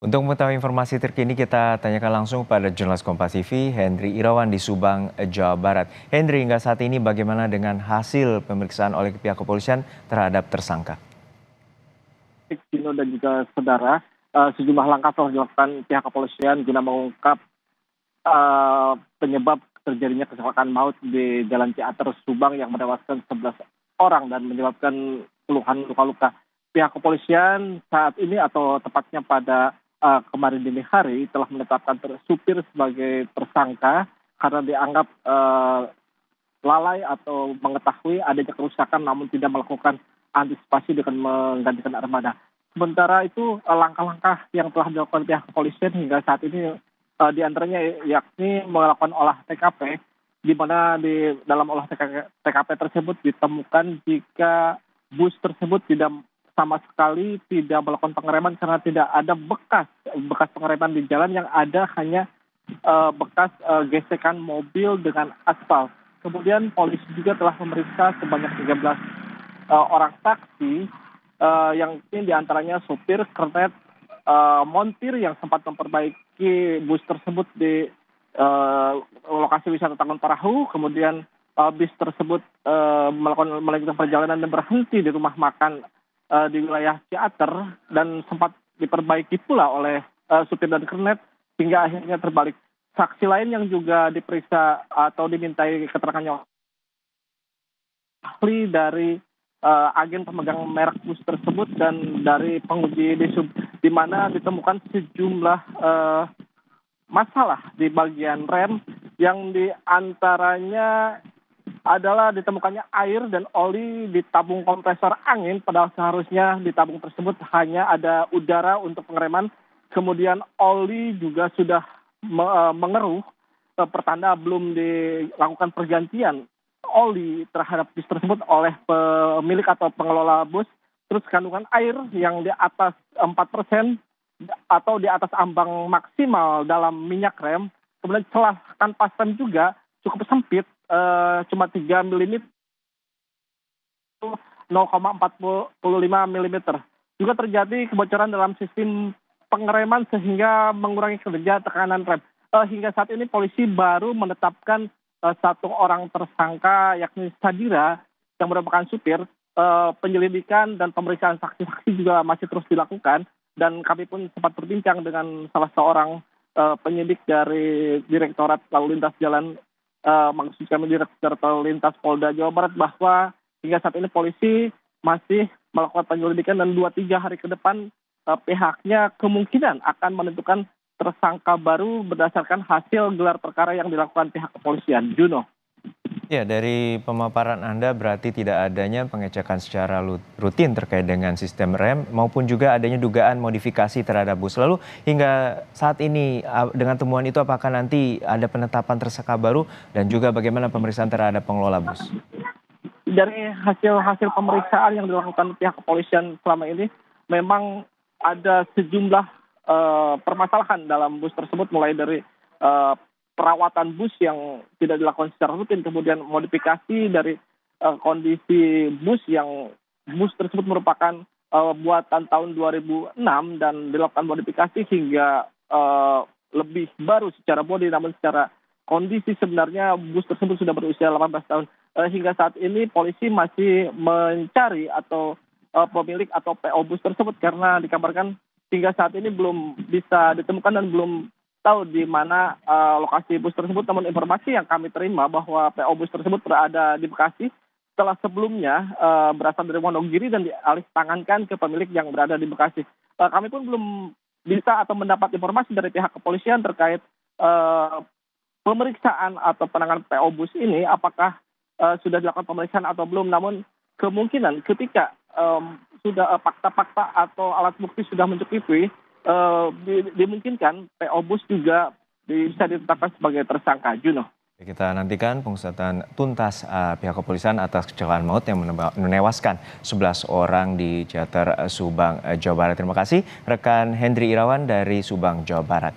Untuk mengetahui informasi terkini kita tanyakan langsung pada jurnalis Kompas TV, Henry Irawan di Subang, Jawa Barat. Henry, hingga saat ini bagaimana dengan hasil pemeriksaan oleh pihak kepolisian terhadap tersangka? Dino dan juga saudara, sejumlah langkah telah dilakukan pihak kepolisian guna mengungkap penyebab terjadinya kecelakaan maut di Jalan Ciater Subang yang menewaskan 11 orang dan menyebabkan puluhan luka-luka. Pihak kepolisian saat ini atau tepatnya pada kemarin dini hari telah menetapkan supir sebagai tersangka karena dianggap lalai atau mengetahui adanya kerusakan namun tidak melakukan antisipasi dengan menggantikan armada. Sementara itu langkah-langkah yang telah dilakukan pihak kepolisian hingga saat ini diantaranya yakni melakukan olah TKP, di mana di dalam olah TKP tersebut ditemukan jika bus tersebut tidak sama sekali tidak melakukan pengereman karena tidak ada bekas pengereman di jalan, yang ada hanya bekas gesekan mobil dengan aspal. Kemudian polisi juga telah memeriksa sebanyak 13 orang saksi yang ini diantaranya supir, kernet, montir yang sempat memperbaiki bus tersebut di lokasi wisata Tangun Parahu. Kemudian bis tersebut melanjutkan perjalanan dan berhenti di rumah makan di wilayah Ciater dan sempat diperbaiki pula oleh supir dan kernet hingga akhirnya terbalik. Saksi lain yang juga diperiksa atau dimintai keterangannya ahli dari agen pemegang merek bus tersebut dan dari penguji disub, di mana ditemukan sejumlah masalah di bagian rem yang diantaranya adalah ditemukannya air dan oli di tabung kompresor angin, padahal seharusnya di tabung tersebut hanya ada udara untuk pengereman. Kemudian oli juga sudah mengeruh, pertanda belum dilakukan pergantian oli terhadap bus tersebut oleh pemilik atau pengelola bus. Terus kandungan air yang di atas 4% atau di atas ambang maksimal dalam minyak rem. Kemudian celah tanpa rem juga cukup sempit, cuma 3 mm, 0,45 mm. Juga terjadi kebocoran dalam sistem pengereman sehingga mengurangi kerja tekanan rem. Hingga saat ini polisi baru menetapkan satu orang tersangka yakni Sadira yang merupakan supir. Penyelidikan dan pemeriksaan saksi-saksi juga masih terus dilakukan, dan kami pun sempat berbincang dengan salah seorang penyidik dari Direktorat Lalu Lintas Jalan, maksud kami Direktorat Lalu Lintas Polda Jawa Barat, bahwa hingga saat ini polisi masih melakukan penyelidikan dan 2-3 hari ke depan pihaknya kemungkinan akan menentukan tersangka baru berdasarkan hasil gelar perkara yang dilakukan pihak kepolisian. Juno. Ya, dari pemaparan Anda berarti tidak adanya pengecekan secara rutin terkait dengan sistem rem maupun juga adanya dugaan modifikasi terhadap bus. Lalu hingga saat ini dengan temuan itu apakah nanti ada penetapan tersangka baru dan juga bagaimana pemeriksaan terhadap pengelola bus? Dari hasil pemeriksaan yang dilakukan pihak kepolisian selama ini, memang ada sejumlah permasalahan dalam bus tersebut, mulai dari perawatan bus yang tidak dilakukan secara rutin, kemudian modifikasi dari kondisi bus yang bus tersebut merupakan buatan tahun 2006 dan dilakukan modifikasi hingga lebih baru secara bodi, namun secara kondisi sebenarnya bus tersebut sudah berusia 18 tahun. Hingga saat ini polisi masih mencari atau pemilik atau PO bus tersebut karena dikabarkan hingga saat ini belum bisa ditemukan dan belum tahu di mana lokasi bus tersebut. Namun informasi yang kami terima bahwa PO bus tersebut berada di Bekasi setelah sebelumnya berasal dari Wonogiri dan dialih tangankan ke pemilik yang berada di Bekasi. Kami pun belum bisa atau mendapat informasi dari pihak kepolisian terkait pemeriksaan atau penanganan PO bus ini, apakah sudah dilakukan pemeriksaan atau belum. Namun kemungkinan ketika sudah fakta-fakta atau alat bukti sudah mencukupi, dimungkinkan PO bus juga bisa ditetapkan sebagai tersangka. Juno. Kita nantikan pengusatan tuntas pihak kepolisian atas kecelakaan maut yang menewaskan 11 orang di Ciater Subang, Jawa Barat. Terima kasih rekan Henry Irawan dari Subang, Jawa Barat.